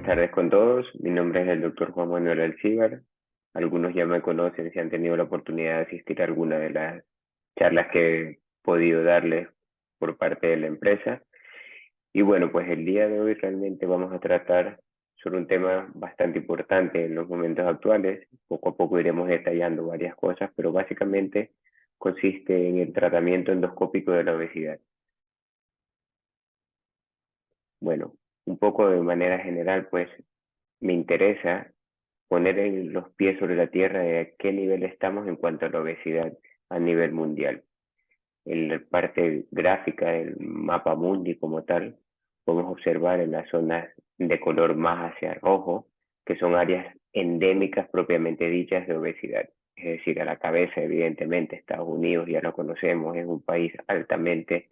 Buenas tardes con todos. Mi nombre es el doctor Juan Manuel Alcíbar. Algunos ya me conocen si han tenido la oportunidad de asistir a alguna de las charlas que he podido darles por parte de la empresa. Y bueno, pues el día de hoy realmente vamos a tratar sobre un tema bastante importante en los momentos actuales. Poco a poco iremos detallando varias cosas, pero básicamente consiste en el tratamiento endoscópico de la obesidad. Bueno, un poco de manera general, pues me interesa poner los pies sobre la tierra de a qué nivel estamos en cuanto a la obesidad a nivel mundial. En la parte gráfica del mapa mundi como tal, podemos observar en las zonas de color más hacia rojo, que son áreas endémicas propiamente dichas de obesidad. Es decir, a la cabeza, evidentemente, Estados Unidos, ya lo conocemos, es un país altamente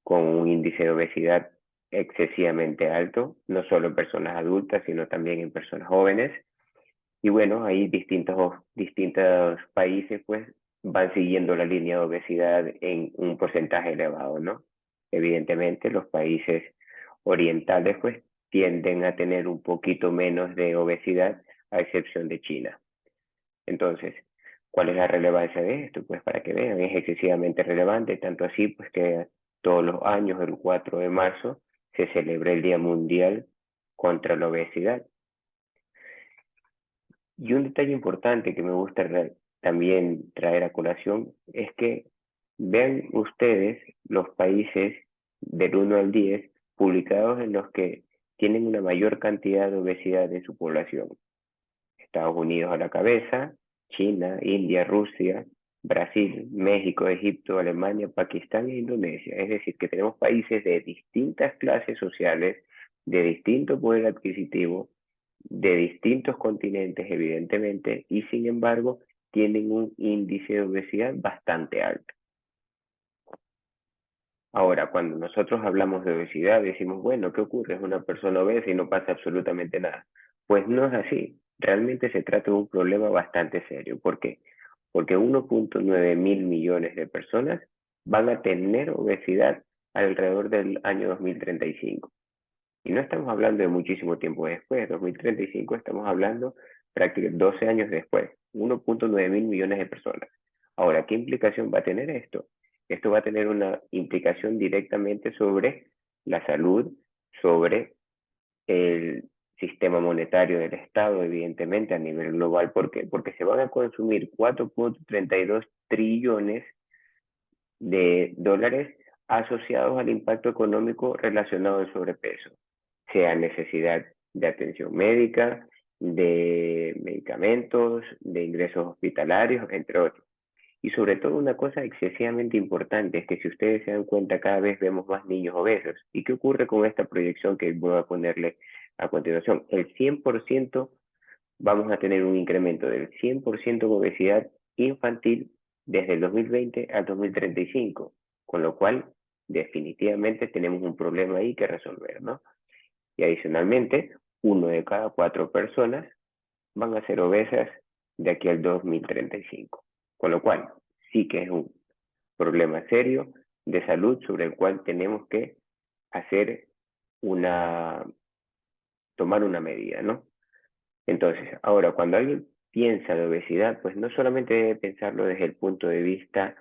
con un índice de obesidad excesivamente alto, no solo en personas adultas, sino también en personas jóvenes. Y bueno, ahí distintos países pues van siguiendo la línea de obesidad en un porcentaje elevado, ¿no? Evidentemente los países orientales pues tienden a tener un poquito menos de obesidad, a excepción de China. Entonces, ¿cuál es la relevancia de esto? Pues para que vean, es excesivamente relevante, tanto así pues que todos los años, el 4 de marzo, se celebra el Día Mundial contra la Obesidad. Y un detalle importante que me gusta también traer a colación es que vean ustedes los países del 1 al 10 publicados en los que tienen una mayor cantidad de obesidad en su población. Estados Unidos a la cabeza, China, India, Rusia, Brasil, México, Egipto, Alemania, Pakistán e Indonesia. Es decir, que tenemos países de distintas clases sociales, de distinto poder adquisitivo, de distintos continentes, evidentemente, y sin embargo tienen un índice de obesidad bastante alto. Ahora, cuando nosotros hablamos de obesidad, decimos, bueno, ¿qué ocurre? Es una persona obesa y no pasa absolutamente nada. Pues no es así. Realmente se trata de un problema bastante serio. ¿Por qué? Porque 1.9 mil millones de personas van a tener obesidad alrededor del año 2035. Y no estamos hablando de muchísimo tiempo después, 2035 estamos hablando prácticamente 12 años después, 1.9 mil millones de personas. Ahora, ¿qué implicación va a tener esto? Esto va a tener una implicación directamente sobre la salud, sobre el sistema monetario del Estado, evidentemente, a nivel global. ¿Por qué? Porque se van a consumir 4.32 trillones de dólares asociados al impacto económico relacionado al sobrepeso, sea necesidad de atención médica, de medicamentos, de ingresos hospitalarios, entre otros. Y sobre todo una cosa excesivamente importante es que si ustedes se dan cuenta, cada vez vemos más niños obesos. ¿Y qué ocurre con esta proyección que voy a ponerle a continuación? El 100% vamos a tener un incremento del 100% de obesidad infantil desde el 2020 al 2035, con lo cual definitivamente tenemos un problema ahí que resolver, ¿no? Y adicionalmente, 1 de cada 4 personas van a ser obesas de aquí al 2035, con lo cual sí que es un problema serio de salud sobre el cual tenemos que hacer tomar una medida, ¿no? Entonces, ahora, cuando alguien piensa de obesidad, pues no solamente debe pensarlo desde el punto de vista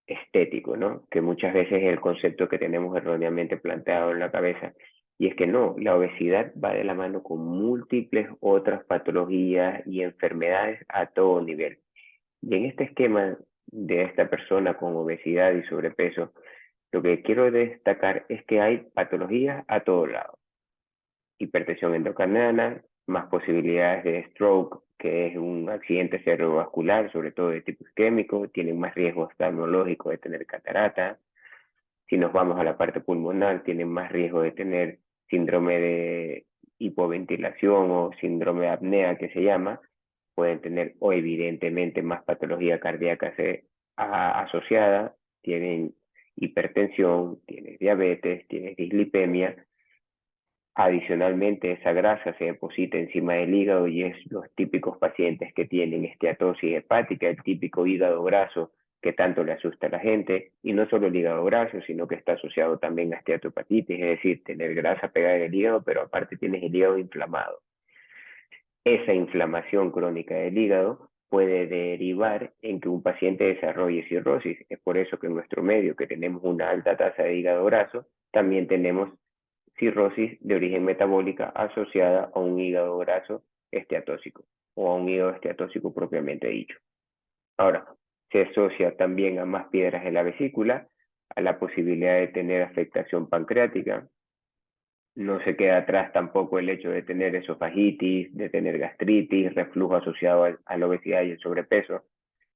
estético, ¿no? Que muchas veces es el concepto que tenemos erróneamente planteado en la cabeza. Y es que no, la obesidad va de la mano con múltiples otras patologías y enfermedades a todo nivel. Y en este esquema de esta persona con obesidad y sobrepeso, lo que quiero destacar es que hay patologías a todos lados. Hipertensión endocrina, más posibilidades de stroke, que es un accidente cerebrovascular, sobre todo de tipo isquémico, tienen más riesgo oftalmológico de tener catarata. Si nos vamos a la parte pulmonar, tienen más riesgo de tener síndrome de hipoventilación o síndrome de apnea, que se llama. Pueden tener, o evidentemente, más patología cardíaca asociada. Tienen hipertensión, tienen diabetes, tienen dislipemia. Adicionalmente, esa grasa se deposita encima del hígado y es los típicos pacientes que tienen esteatosis hepática, el típico hígado graso que tanto le asusta a la gente, y no solo el hígado graso, sino que está asociado también a esteatopatitis, es decir, tener grasa pegada en el hígado, pero aparte tienes el hígado inflamado. Esa inflamación crónica del hígado puede derivar en que un paciente desarrolle cirrosis. Es por eso que en nuestro medio, que tenemos una alta tasa de hígado graso, también tenemos cirrosis de origen metabólica asociada a un hígado graso esteatóxico o a un hígado esteatóxico propiamente dicho. Ahora, se asocia también a más piedras en la vesícula, a la posibilidad de tener afectación pancreática. No se queda atrás tampoco el hecho de tener esofagitis, de tener gastritis, reflujo asociado a la obesidad y el sobrepeso.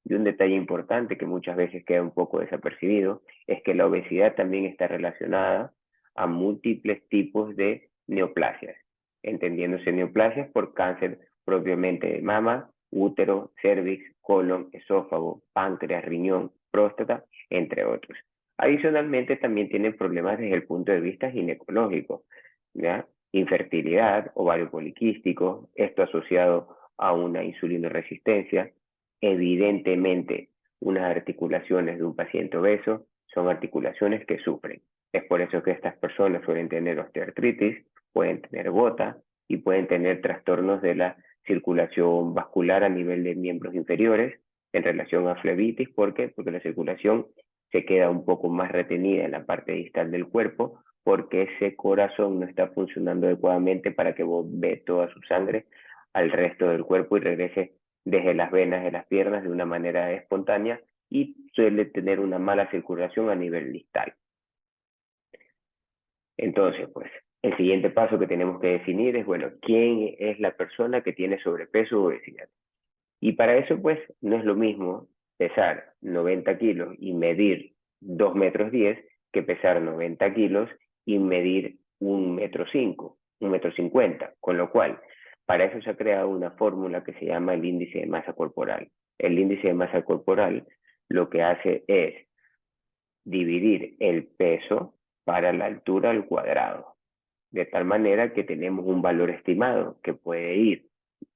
Y un detalle importante que muchas veces queda un poco desapercibido es que la obesidad también está relacionada a múltiples tipos de neoplasias, entendiéndose neoplasias por cáncer propiamente de mama, útero, cervix, colon, esófago, páncreas, riñón, próstata, entre otros. Adicionalmente, también tienen problemas desde el punto de vista ginecológico, ¿ya? Infertilidad, ovario poliquístico, esto asociado a una insulinoresistencia. Evidentemente, unas articulaciones de un paciente obeso son articulaciones que sufren. Es por eso que estas personas suelen tener osteoartritis, pueden tener gota y pueden tener trastornos de la circulación vascular a nivel de miembros inferiores en relación a flebitis. ¿Por qué? Porque la circulación se queda un poco más retenida en la parte distal del cuerpo porque ese corazón no está funcionando adecuadamente para que bombee toda su sangre al resto del cuerpo y regrese desde las venas de las piernas de una manera espontánea y suele tener una mala circulación a nivel distal. Entonces, pues, el siguiente paso que tenemos que definir es, bueno, ¿quién es la persona que tiene sobrepeso o obesidad? Y para eso, pues, no es lo mismo pesar 90 kilos y medir 2 metros 10 que pesar 90 kilos y medir 1 metro 5, 1 metro 50. Con lo cual, para eso se ha creado una fórmula que se llama el índice de masa corporal. El índice de masa corporal lo que hace es dividir el peso para la altura al cuadrado, de tal manera que tenemos un valor estimado que puede ir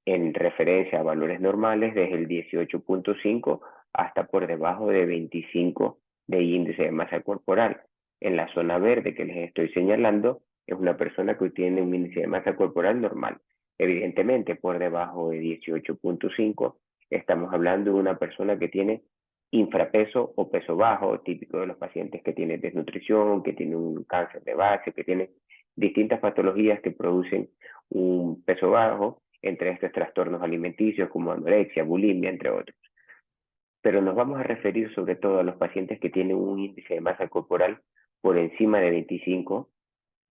en referencia a valores normales desde el 18.5 hasta por debajo de 25 de índice de masa corporal. En la zona verde que les estoy señalando es una persona que tiene un índice de masa corporal normal. Evidentemente, por debajo de 18.5 estamos hablando de una persona que tiene infrapeso o peso bajo, típico de los pacientes que tienen desnutrición, que tienen un cáncer de base, que tienen distintas patologías que producen un peso bajo, entre estos trastornos alimenticios como anorexia, bulimia, entre otros. Pero nos vamos a referir sobre todo a los pacientes que tienen un índice de masa corporal por encima de 25,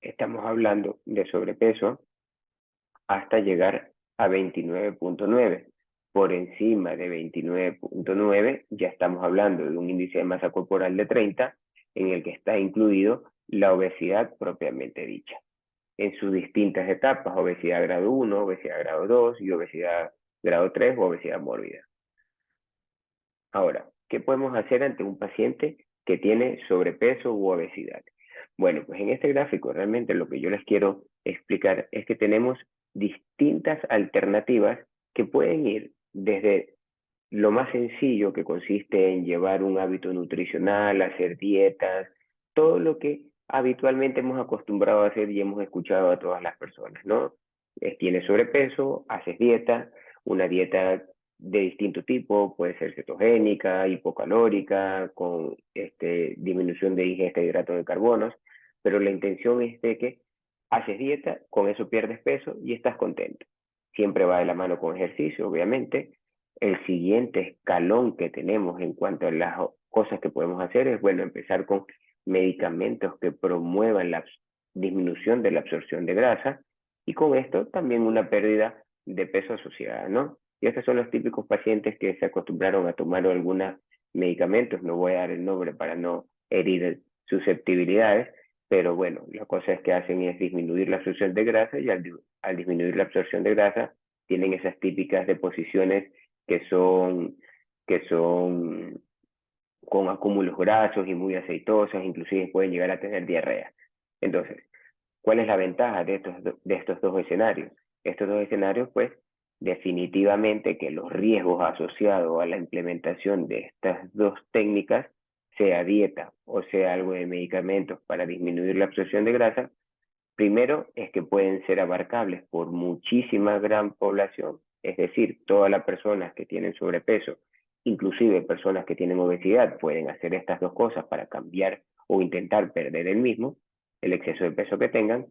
estamos hablando de sobrepeso, hasta llegar a 29.9. Por encima de 29.9 ya estamos hablando de un índice de masa corporal de 30, en el que está incluido la obesidad propiamente dicha en sus distintas etapas: obesidad grado 1, obesidad grado 2 y obesidad grado 3 o obesidad mórbida. Ahora, ¿qué podemos hacer ante un paciente que tiene sobrepeso u obesidad? Bueno, pues en este gráfico realmente lo que yo les quiero explicar es que tenemos distintas alternativas que pueden ir desde lo más sencillo, que consiste en llevar un hábito nutricional, hacer dietas, todo lo que habitualmente hemos acostumbrado a hacer y hemos escuchado a todas las personas, ¿no? Tienes sobrepeso, haces dieta, una dieta de distinto tipo, puede ser cetogénica, hipocalórica, con disminución de ingesta de hidratos de carbonos, pero la intención es de que haces dieta, con eso pierdes peso y estás contento. Siempre va de la mano con ejercicio, obviamente. El siguiente escalón que tenemos en cuanto a las cosas que podemos hacer es, bueno, empezar con medicamentos que promuevan la disminución de la absorción de grasa y con esto también una pérdida de peso asociada, ¿no? Y estos son los típicos pacientes que se acostumbraron a tomar algunos medicamentos, no voy a dar el nombre para no herir susceptibilidades, pero bueno, la cosa es que hacen es disminuir la absorción de grasa y al disminuir la absorción de grasa tienen esas típicas deposiciones que son con acúmulos grasos y muy aceitosas, inclusive pueden llegar a tener diarrea. Entonces, ¿cuál es la ventaja de estos dos escenarios? Estos dos escenarios, pues, definitivamente que los riesgos asociados a la implementación de estas dos técnicas, sea dieta o sea algo de medicamentos para disminuir la absorción de grasa, primero es que pueden ser abarcables por muchísima gran población, es decir, todas las personas que tienen sobrepeso, inclusive personas que tienen obesidad, pueden hacer estas dos cosas para cambiar o intentar perder el exceso de peso que tengan.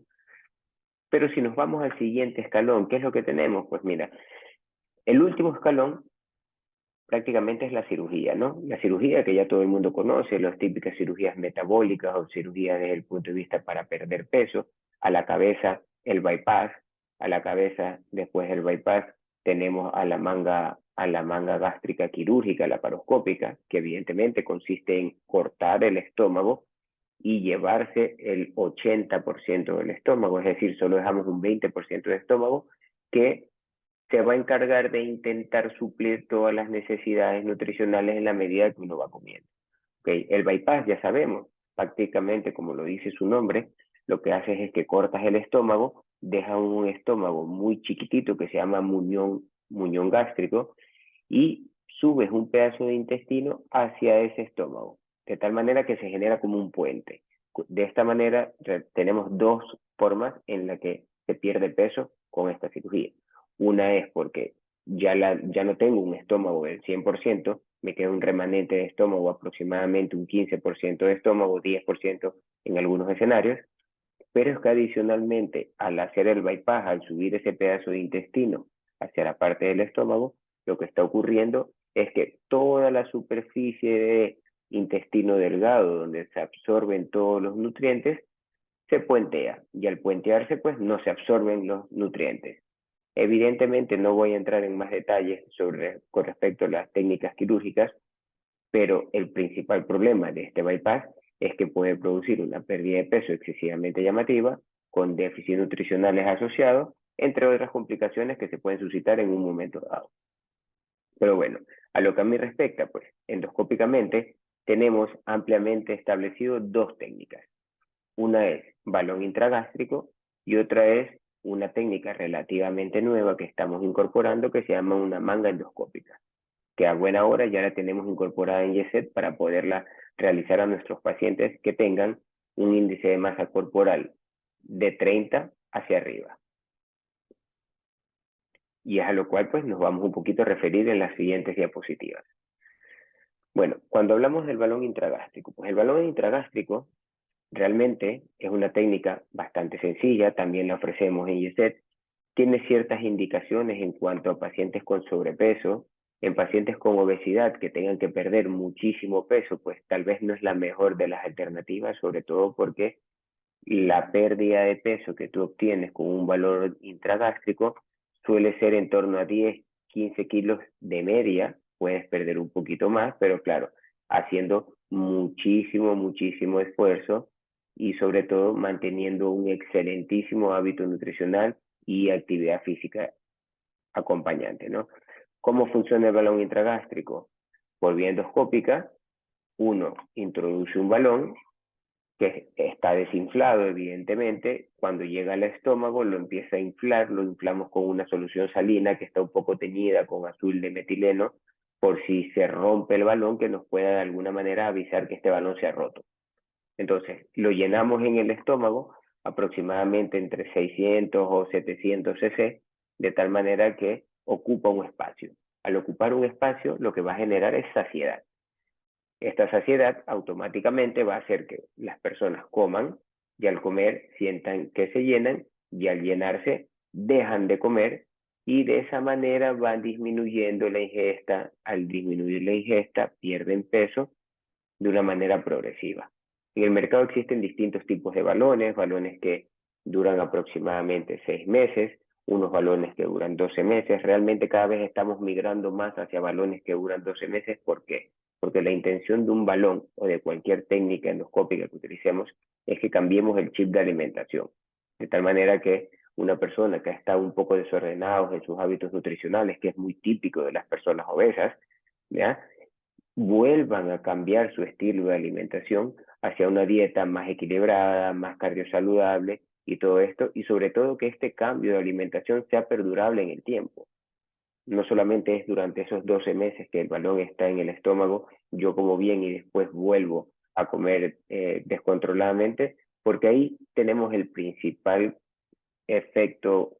Pero si nos vamos al siguiente escalón, ¿qué es lo que tenemos? Pues mira, el último escalón prácticamente es la cirugía, ¿no? La cirugía que ya todo el mundo conoce, las típicas cirugías metabólicas o cirugías desde el punto de vista para perder peso, a la cabeza el bypass, a la cabeza después del bypass tenemos a la manga gástrica quirúrgica, laparoscópica, que evidentemente consiste en cortar el estómago y llevarse el 80% del estómago, es decir, solo dejamos un 20% de estómago que se va a encargar de intentar suplir todas las necesidades nutricionales en la medida que uno va comiendo. ¿Okay? El bypass, ya sabemos, prácticamente como lo dice su nombre, lo que haces es que cortas el estómago, dejas un estómago muy chiquitito que se llama muñón gástrico y subes un pedazo de intestino hacia ese estómago, de tal manera que se genera como un puente. De esta manera tenemos dos formas en las que se pierde peso con esta cirugía. Una es porque ya no tengo un estómago del 100%, me queda un remanente de estómago, aproximadamente un 15% de estómago, 10% en algunos escenarios, pero es que adicionalmente al hacer el bypass, al subir ese pedazo de intestino hacia la parte del estómago, lo que está ocurriendo es que toda la superficie de intestino delgado, donde se absorben todos los nutrientes, se puentea, y al puentearse pues no se absorben los nutrientes. Evidentemente no voy a entrar en más detalles con respecto a las técnicas quirúrgicas, pero el principal problema de este bypass es que puede producir una pérdida de peso excesivamente llamativa, con déficits nutricionales asociados, entre otras complicaciones que se pueden suscitar en un momento dado. Pero bueno, a lo que a mí respecta, pues endoscópicamente tenemos ampliamente establecido dos técnicas. Una es balón intragástrico y otra es una técnica relativamente nueva que estamos incorporando que se llama una manga endoscópica, que a buena hora ya la tenemos incorporada en YESET para poderla realizar a nuestros pacientes que tengan un índice de masa corporal de 30 hacia arriba. Y es a lo cual pues nos vamos un poquito a referir en las siguientes diapositivas. Bueno, cuando hablamos del balón intragástrico, pues el balón intragástrico realmente es una técnica bastante sencilla, también la ofrecemos en YESET, tiene ciertas indicaciones en cuanto a pacientes con sobrepeso, en pacientes con obesidad que tengan que perder muchísimo peso, pues tal vez no es la mejor de las alternativas, sobre todo porque la pérdida de peso que tú obtienes con un valor intragástrico suele ser en torno a 10, 15 kilos de media, puedes perder un poquito más, pero claro, haciendo muchísimo esfuerzo y sobre todo manteniendo un excelentísimo hábito nutricional y actividad física acompañante, ¿no? ¿Cómo funciona el balón intragástrico? Por vía endoscópica, uno introduce un balón que está desinflado, evidentemente. Cuando llega al estómago lo empieza a inflar, lo inflamos con una solución salina que está un poco teñida con azul de metileno, por si se rompe el balón, que nos pueda de alguna manera avisar que este balón se ha roto. Entonces, lo llenamos en el estómago aproximadamente entre 600 o 700 cc, de tal manera que ocupa un espacio. Al ocupar un espacio, lo que va a generar es saciedad. Esta saciedad automáticamente va a hacer que las personas coman y al comer sientan que se llenan y al llenarse dejan de comer y de esa manera van disminuyendo la ingesta. Al disminuir la ingesta pierden peso de una manera progresiva. En el mercado existen distintos tipos de balones que duran aproximadamente 6 meses, unos balones que duran 12 meses. Realmente cada vez estamos migrando más hacia balones que duran 12 meses. ¿Por qué? Porque la intención de un balón o de cualquier técnica endoscópica que utilicemos es que cambiemos el chip de alimentación. De tal manera que una persona que ha estado un poco desordenada en sus hábitos nutricionales, que es muy típico de las personas obesas, ¿ya?, vuelvan a cambiar su estilo de alimentación hacia una dieta más equilibrada, más cardiosaludable y todo esto, y sobre todo que este cambio de alimentación sea perdurable en el tiempo. No solamente es durante esos 12 meses que el balón está en el estómago, yo como bien y después vuelvo a comer descontroladamente, porque ahí tenemos el principal efecto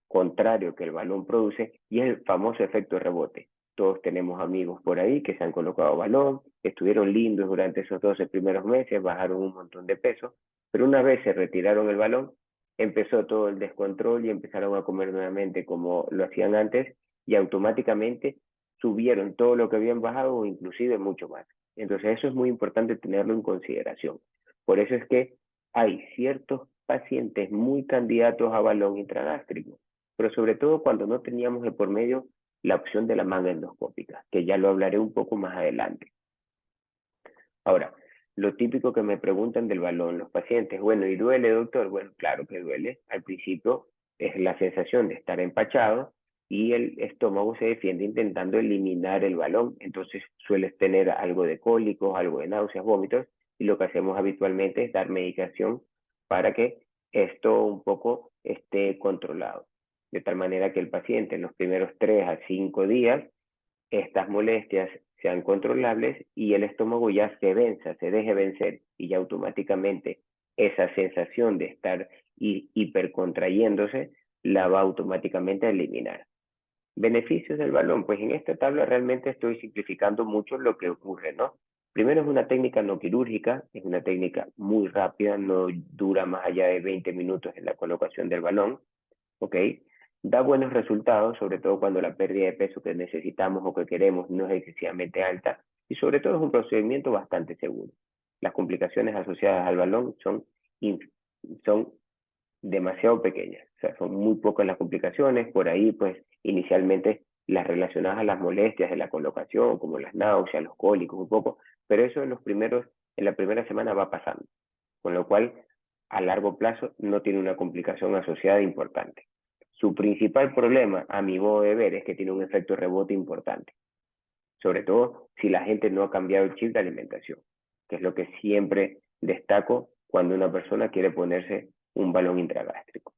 contrario que el balón produce y es el famoso efecto rebote. Todos tenemos amigos por ahí que se han colocado balón, estuvieron lindos durante esos 12 primeros meses, bajaron un montón de peso, pero una vez se retiraron el balón, empezó todo el descontrol y empezaron a comer nuevamente como lo hacían antes y automáticamente subieron todo lo que habían bajado o inclusive mucho más. Entonces eso es muy importante tenerlo en consideración. Por eso es que hay ciertos pacientes muy candidatos a balón intragástrico, pero sobre todo cuando no teníamos de por medio la opción de la manga endoscópica, que ya lo hablaré un poco más adelante. Ahora, lo típico que me preguntan del balón los pacientes, bueno, ¿y duele, doctor? Bueno, claro que duele. Al principio es la sensación de estar empachado y el estómago se defiende intentando eliminar el balón. Entonces sueles tener algo de cólicos, algo de náuseas, vómitos, y lo que hacemos habitualmente es dar medicación para que esto un poco esté controlado. De tal manera que el paciente en los primeros 3 a 5 días estas molestias sean controlables y el estómago ya se venza, se deje vencer y ya automáticamente esa sensación de estar hipercontrayéndose la va automáticamente a eliminar. Beneficios del balón, pues en esta tabla realmente estoy simplificando mucho lo que ocurre, ¿no? Primero es una técnica no quirúrgica, es una técnica muy rápida, no dura más allá de 20 minutos en la colocación del balón, ¿ok? Da buenos resultados, sobre todo cuando la pérdida de peso que necesitamos o que queremos no es excesivamente alta y sobre todo es un procedimiento bastante seguro. Las complicaciones asociadas al balón son demasiado pequeñas, o sea, son muy pocas las complicaciones, por ahí pues inicialmente las relacionadas a las molestias de la colocación, como las náuseas, los cólicos, un poco, pero eso en la primera semana va pasando, con lo cual a largo plazo no tiene una complicación asociada importante. Su principal problema, a mi modo de ver, es que tiene un efecto rebote importante, sobre todo si la gente no ha cambiado el chip de alimentación, que es lo que siempre destaco cuando una persona quiere ponerse un balón intragástrico.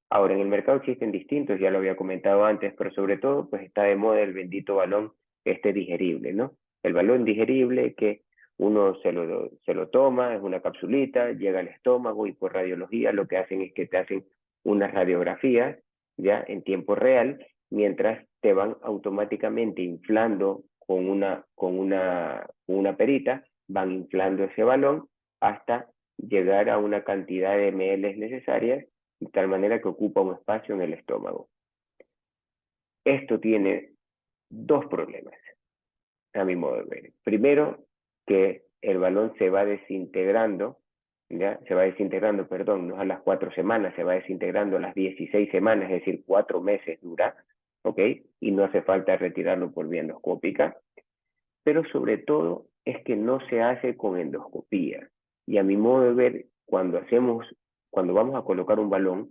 Ahora, en el mercado existen distintos, ya lo había comentado antes, pero sobre todo pues está de moda el bendito balón digerible, ¿no? El balón digerible que uno se lo toma, es una capsulita, llega al estómago y por radiología lo que hacen es que te hacen unas radiografías ya en tiempo real, mientras te van automáticamente inflando con una perita, van inflando ese balón hasta llegar a una cantidad de ml necesarias de tal manera que ocupa un espacio en el estómago. Esto tiene dos problemas, a mi modo de ver. Primero, que el balón se va desintegrando, ¿ya? Se va desintegrando, perdón, no a las 4 semanas, se va desintegrando a las 16 semanas, es decir, 4 meses dura, ¿ok? Y no hace falta retirarlo por vía endoscópica, pero sobre todo es que no se hace con endoscopía. Y a mi modo de ver, cuando vamos a colocar un balón,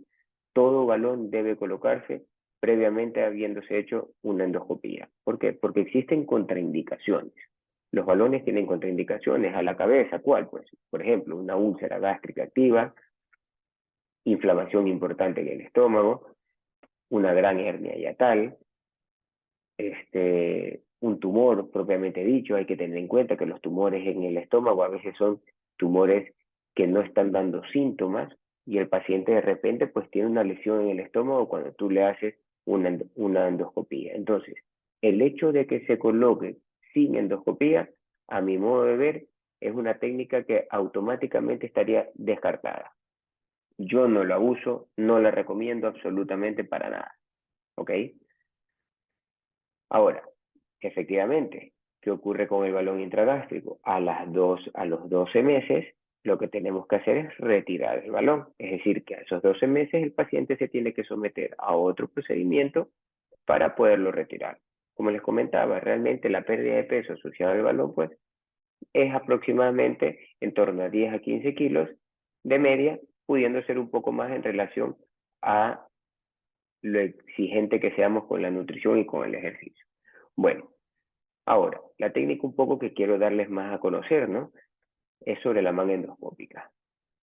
todo balón debe colocarse previamente habiéndose hecho una endoscopía. ¿Por qué? Porque existen contraindicaciones. Los balones tienen contraindicaciones a la cabeza. ¿Cuál? Pues, por ejemplo, una úlcera gástrica activa, inflamación importante en el estómago, una gran hernia hiatal, un tumor propiamente dicho. Hay que tener en cuenta que los tumores en el estómago a veces son tumores que no están dando síntomas y el paciente de repente pues tiene una lesión en el estómago cuando tú le haces una endoscopía. Entonces, el hecho de que se coloque sin endoscopía, a mi modo de ver, es una técnica que automáticamente estaría descartada. Yo no la uso, no la recomiendo absolutamente para nada. ¿Ok? Ahora, efectivamente, ¿qué ocurre con el balón intragástrico? A los 12 meses, lo que tenemos que hacer es retirar el balón. Es decir, que a esos 12 meses el paciente se tiene que someter a otro procedimiento para poderlo retirar. Como les comentaba, realmente la pérdida de peso asociada al balón, pues, es aproximadamente en torno a 10 a 15 kilos de media, pudiendo ser un poco más en relación a lo exigente que seamos con la nutrición y con el ejercicio. Bueno, ahora, la técnica un poco que quiero darles más a conocer, ¿no? Es sobre la manga endoscópica,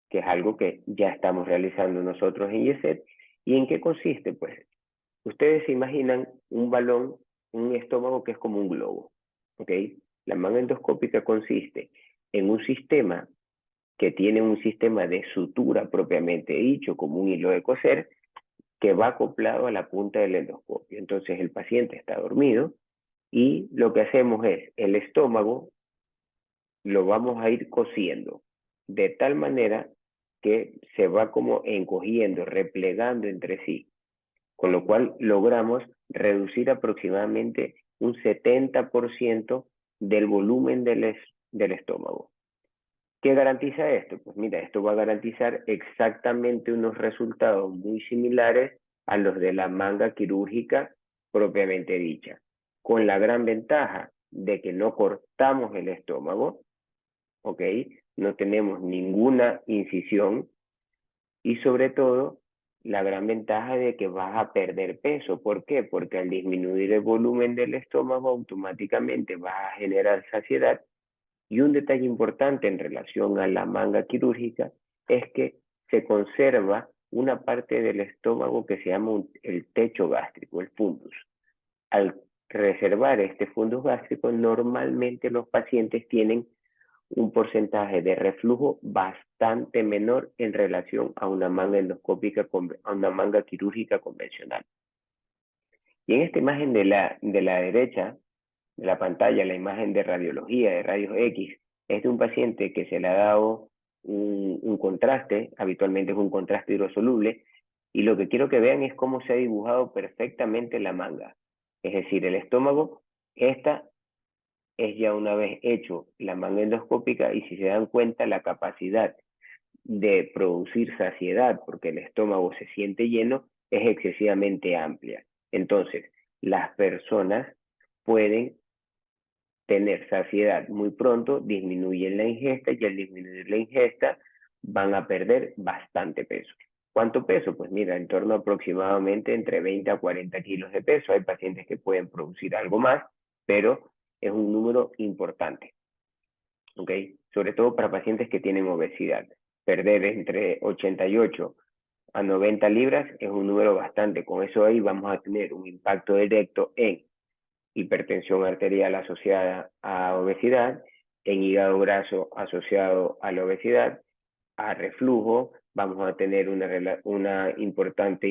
que es algo que ya estamos realizando nosotros en YESET. ¿Y en qué consiste? Pues, ustedes se imaginan un balón un estómago que es como un globo, ¿ok? La manga endoscópica consiste en un sistema que tiene un sistema de sutura propiamente dicho, como un hilo de coser, que va acoplado a la punta del endoscopio. Entonces el paciente está dormido y lo que hacemos es el estómago lo vamos a ir cosiendo de tal manera que se va como encogiendo, replegando entre sí, con lo cual logramos reducir aproximadamente un 70% del volumen del estómago. ¿Qué garantiza esto? Pues mira, esto va a garantizar exactamente unos resultados muy similares a los de la manga quirúrgica propiamente dicha, con la gran ventaja de que no cortamos el estómago, ¿ok? No tenemos ninguna incisión y sobre todo la gran ventaja de que vas a perder peso. ¿Por qué? Porque al disminuir el volumen del estómago automáticamente vas a generar saciedad. Y un detalle importante en relación a la manga quirúrgica es que se conserva una parte del estómago que se llama el techo gástrico, el fundus. Al reservar este fundus gástrico, normalmente los pacientes tienen un porcentaje de reflujo bastante menor en relación a una manga endoscópica, a una manga quirúrgica convencional. Y en esta imagen de la derecha de la pantalla, la imagen de radiología, de rayos X, es de un paciente que se le ha dado un contraste, habitualmente es un contraste hidrosoluble, y lo que quiero que vean es cómo se ha dibujado perfectamente la manga. Es decir, el estómago, esta es ya una vez hecho la manga endoscópica y si se dan cuenta la capacidad de producir saciedad porque el estómago se siente lleno es excesivamente amplia. Entonces, las personas pueden tener saciedad muy pronto, disminuyen la ingesta y al disminuir la ingesta van a perder bastante peso. ¿Cuánto peso? Pues mira, en torno a aproximadamente entre 20 a 40 kilos de peso. Hay pacientes que pueden producir algo más, pero es un número importante, ¿ok? Sobre todo para pacientes que tienen obesidad. Perder entre 88 a 90 libras es un número bastante. Con eso ahí vamos a tener un impacto directo en hipertensión arterial asociada a obesidad, en hígado graso asociado a la obesidad, a reflujo, vamos a tener un importante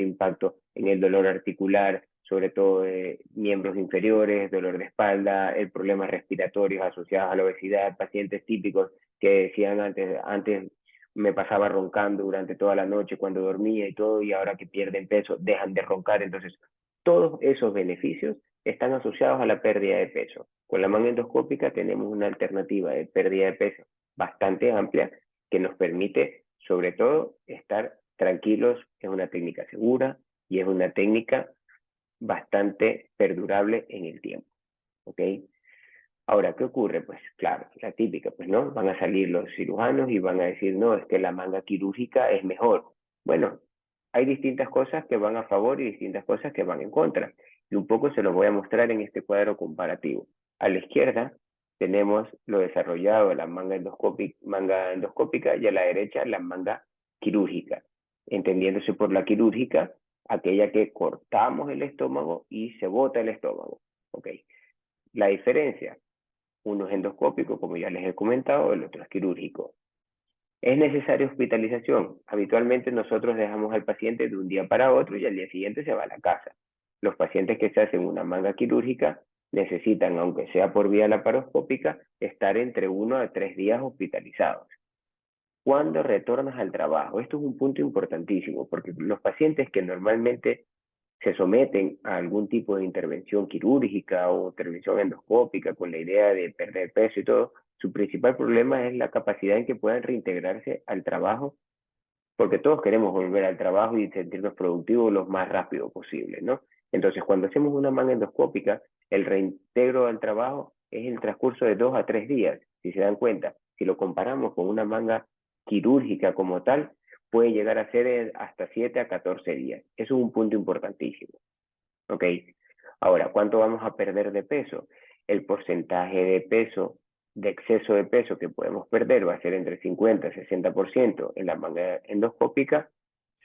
impacto en el dolor articular, sobre todo de miembros inferiores, dolor de espalda, el problemas respiratorios asociados a la obesidad, pacientes típicos que decían antes me pasaba roncando durante toda la noche cuando dormía y todo, y ahora que pierden peso dejan de roncar. Entonces, todos esos beneficios están asociados a la pérdida de peso. Con la manga endoscópica tenemos una alternativa de pérdida de peso bastante amplia que nos permite, sobre todo, estar tranquilos. Es una técnica segura y es una técnica bastante perdurable en el tiempo. ¿Ok? Ahora, ¿qué ocurre? Pues claro, la típica, pues no, van a salir los cirujanos y van a decir, no, es que la manga quirúrgica es mejor. Bueno, hay distintas cosas que van a favor y distintas cosas que van en contra. Y un poco se los voy a mostrar en este cuadro comparativo. A la izquierda tenemos lo desarrollado de la manga endoscópica y a la derecha la manga quirúrgica. Entendiéndose por la quirúrgica, aquella que cortamos el estómago y se bota el estómago. ¿Ok? La diferencia, uno es endoscópico, como ya les he comentado, el otro es quirúrgico. ¿Es necesaria hospitalización? Habitualmente nosotros dejamos al paciente de un día para otro y al día siguiente se va a la casa. Los pacientes que se hacen una manga quirúrgica necesitan, aunque sea por vía laparoscópica, estar entre 1 a 3 días hospitalizados. ¿Cuándo retornas al trabajo? Esto es un punto importantísimo porque los pacientes que normalmente se someten a algún tipo de intervención quirúrgica o intervención endoscópica con la idea de perder peso y todo, su principal problema es la capacidad en que puedan reintegrarse al trabajo, porque todos queremos volver al trabajo y sentirnos productivos lo más rápido posible, ¿no? Entonces, cuando hacemos una manga endoscópica, el reintegro al trabajo es el transcurso de 2 a 3 días, si se dan cuenta. Si lo comparamos con una manga quirúrgica como tal, puede llegar a ser hasta 7 a 14 días. Eso es un punto importantísimo. ¿Ok? Ahora, ¿cuánto vamos a perder de peso? El porcentaje de peso, de exceso de peso que podemos perder va a ser entre 50 y 60% en la manga endoscópica,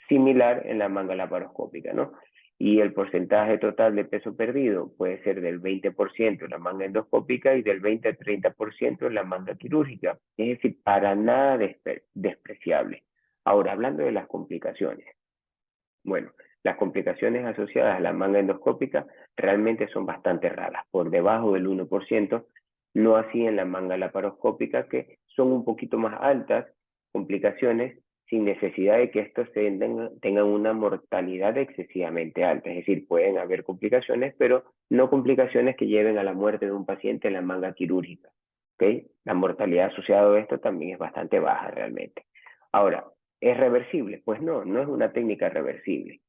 similar en la manga laparoscópica, ¿no? Y el porcentaje total de peso perdido puede ser del 20% en la manga endoscópica y del 20 al 30% en la manga quirúrgica. Es decir, para nada despreciable. Ahora, hablando de las complicaciones. Bueno, las complicaciones asociadas a la manga endoscópica realmente son bastante raras, por debajo del 1%, no así en la manga laparoscópica, que son un poquito más altas complicaciones sin necesidad de que estos tengan una mortalidad excesivamente alta. Es decir, pueden haber complicaciones, pero no complicaciones que lleven a la muerte de un paciente en la manga quirúrgica. ¿Okay? La mortalidad asociada a esto también es bastante baja realmente. Ahora, ¿es reversible? Pues no, no es una técnica reversible.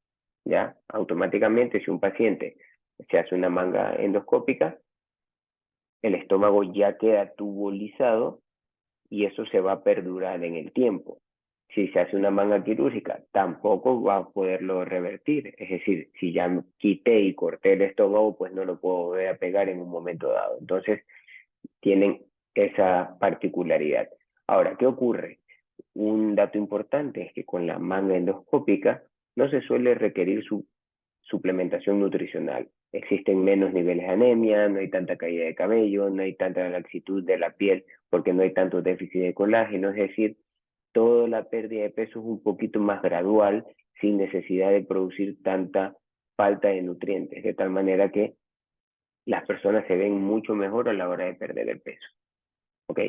¿Ya? Automáticamente, si un paciente se hace una manga endoscópica, el estómago ya queda tubulizado y eso se va a perdurar en el tiempo. Si se hace una manga quirúrgica, tampoco va a poderlo revertir. Es decir, si ya quité y corté el estómago, pues no lo puedo volver a pegar en un momento dado. Entonces, tienen esa particularidad. Ahora, ¿qué ocurre? Un dato importante es que con la manga endoscópica no se suele requerir su suplementación nutricional. Existen menos niveles de anemia, no hay tanta caída de cabello, no hay tanta laxitud de la piel porque no hay tanto déficit de colágeno, es decir, toda la pérdida de peso es un poquito más gradual sin necesidad de producir tanta falta de nutrientes, de tal manera que las personas se ven mucho mejor a la hora de perder el peso. ¿Ok?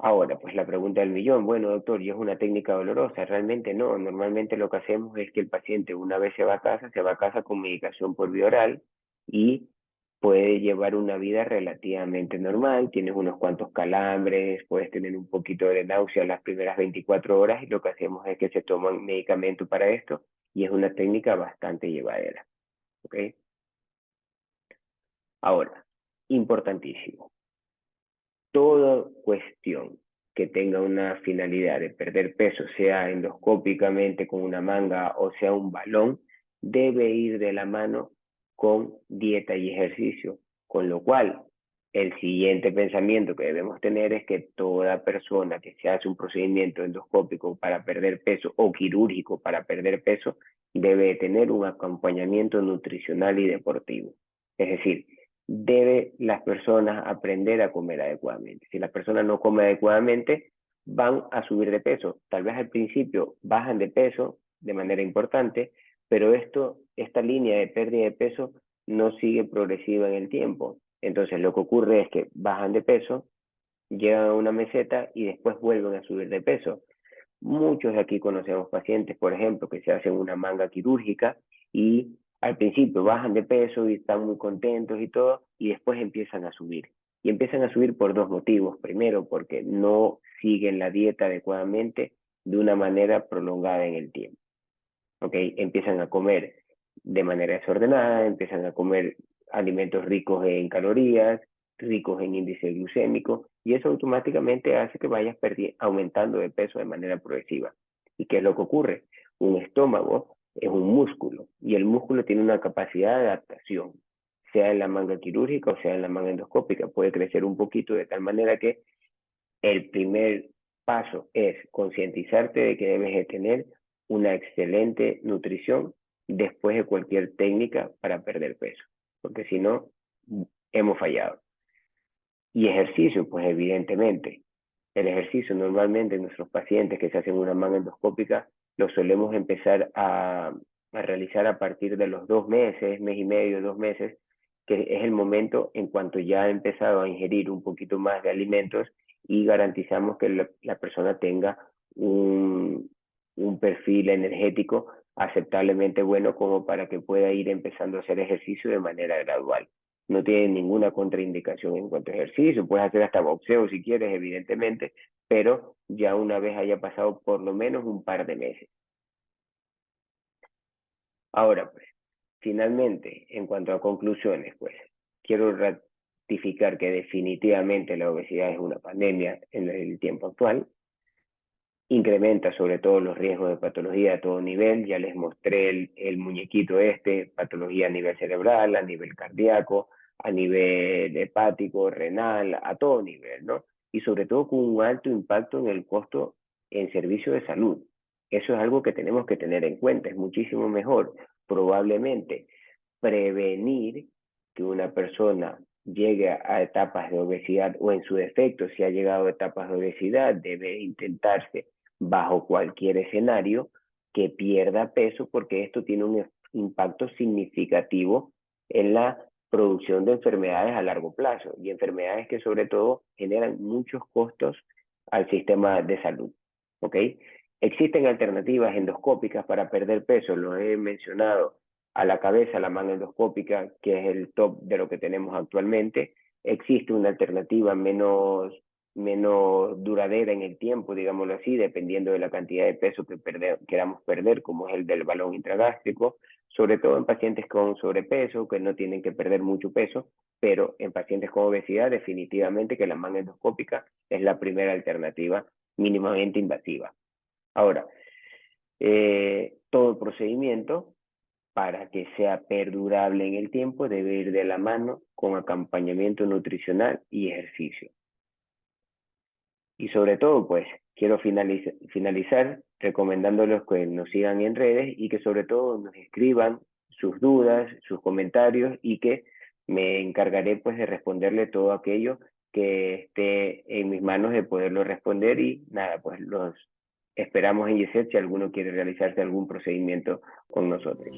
Ahora, pues la pregunta del millón, bueno, doctor, ¿y es una técnica dolorosa? Realmente no, normalmente lo que hacemos es que el paciente una vez se va a casa con medicación por vía oral y puede llevar una vida relativamente normal, tienes unos cuantos calambres, puedes tener un poquito de náusea las primeras 24 horas y lo que hacemos es que se toman medicamento para esto y es una técnica bastante llevadera, ¿ok? Ahora, importantísimo. Toda cuestión que tenga una finalidad de perder peso, sea endoscópicamente con una manga o sea un balón, debe ir de la mano con dieta y ejercicio. Con lo cual, el siguiente pensamiento que debemos tener es que toda persona que se hace un procedimiento endoscópico para perder peso o quirúrgico para perder peso, debe tener un acompañamiento nutricional y deportivo. Es decir, debe las personas aprender a comer adecuadamente. Si las personas no comen adecuadamente, van a subir de peso. Tal vez al principio bajan de peso de manera importante, pero esta línea de pérdida de peso no sigue progresiva en el tiempo. Entonces lo que ocurre es que bajan de peso, llegan a una meseta y después vuelven a subir de peso. Muchos de aquí conocemos pacientes, por ejemplo, que se hacen una manga quirúrgica y al principio bajan de peso y están muy contentos y todo, y después empiezan a subir. Y empiezan a subir por dos motivos. Primero, porque no siguen la dieta adecuadamente de una manera prolongada en el tiempo. ¿Ok? Empiezan a comer de manera desordenada, empiezan a comer alimentos ricos en calorías, ricos en índice glucémico, y eso automáticamente hace que vayas aumentando de peso de manera progresiva. ¿Y qué es lo que ocurre? Un estómago es un músculo, y el músculo tiene una capacidad de adaptación, sea en la manga quirúrgica o sea en la manga endoscópica, puede crecer un poquito de tal manera que el primer paso es concientizarte de que debes de tener una excelente nutrición después de cualquier técnica para perder peso, porque si no, hemos fallado. Y ejercicio, pues evidentemente. El ejercicio normalmente en nuestros pacientes que se hacen una manga endoscópica lo solemos empezar a realizar a partir de los 2 meses, mes y medio, 2 meses, que es el momento en cuanto ya ha empezado a ingerir un poquito más de alimentos y garantizamos que la persona tenga un perfil energético aceptablemente bueno como para que pueda ir empezando a hacer ejercicio de manera gradual. No tiene ninguna contraindicación en cuanto a ejercicio, puedes hacer hasta boxeo si quieres, evidentemente, pero ya una vez haya pasado por lo menos un par de meses. Ahora, pues, finalmente, en cuanto a conclusiones, pues, quiero ratificar que definitivamente la obesidad es una pandemia en el tiempo actual, incrementa sobre todo los riesgos de patología a todo nivel. Ya les mostré el muñequito patología a nivel cerebral, a nivel cardíaco, a nivel hepático, renal, a todo nivel, ¿no? Y sobre todo con un alto impacto en el costo en servicio de salud. Eso es algo que tenemos que tener en cuenta. Es muchísimo mejor probablemente prevenir que una persona llegue a etapas de obesidad o en su defecto, si ha llegado a etapas de obesidad, debe intentarse bajo cualquier escenario que pierda peso porque esto tiene un impacto significativo en la producción de enfermedades a largo plazo y enfermedades que sobre todo generan muchos costos al sistema de salud. ¿Ok? Existen alternativas endoscópicas para perder peso, lo he mencionado, a la cabeza, la manga endoscópica, que es el top de lo que tenemos actualmente. Existe una alternativa menos duradera en el tiempo, digámoslo así, dependiendo de la cantidad de peso que queramos perder, como es el del balón intragástrico, sobre todo en pacientes con sobrepeso, que no tienen que perder mucho peso, pero en pacientes con obesidad, definitivamente que la manga endoscópica es la primera alternativa mínimamente invasiva. Ahora, todo procedimiento para que sea perdurable en el tiempo debe ir de la mano con acompañamiento nutricional y ejercicio. Y sobre todo, pues, quiero finalizar recomendándoles que nos sigan en redes y que sobre todo nos escriban sus dudas, sus comentarios y que me encargaré pues de responderle todo aquello que esté en mis manos de poderlo responder y nada, pues los esperamos en YESET si alguno quiere realizarse algún procedimiento con nosotros.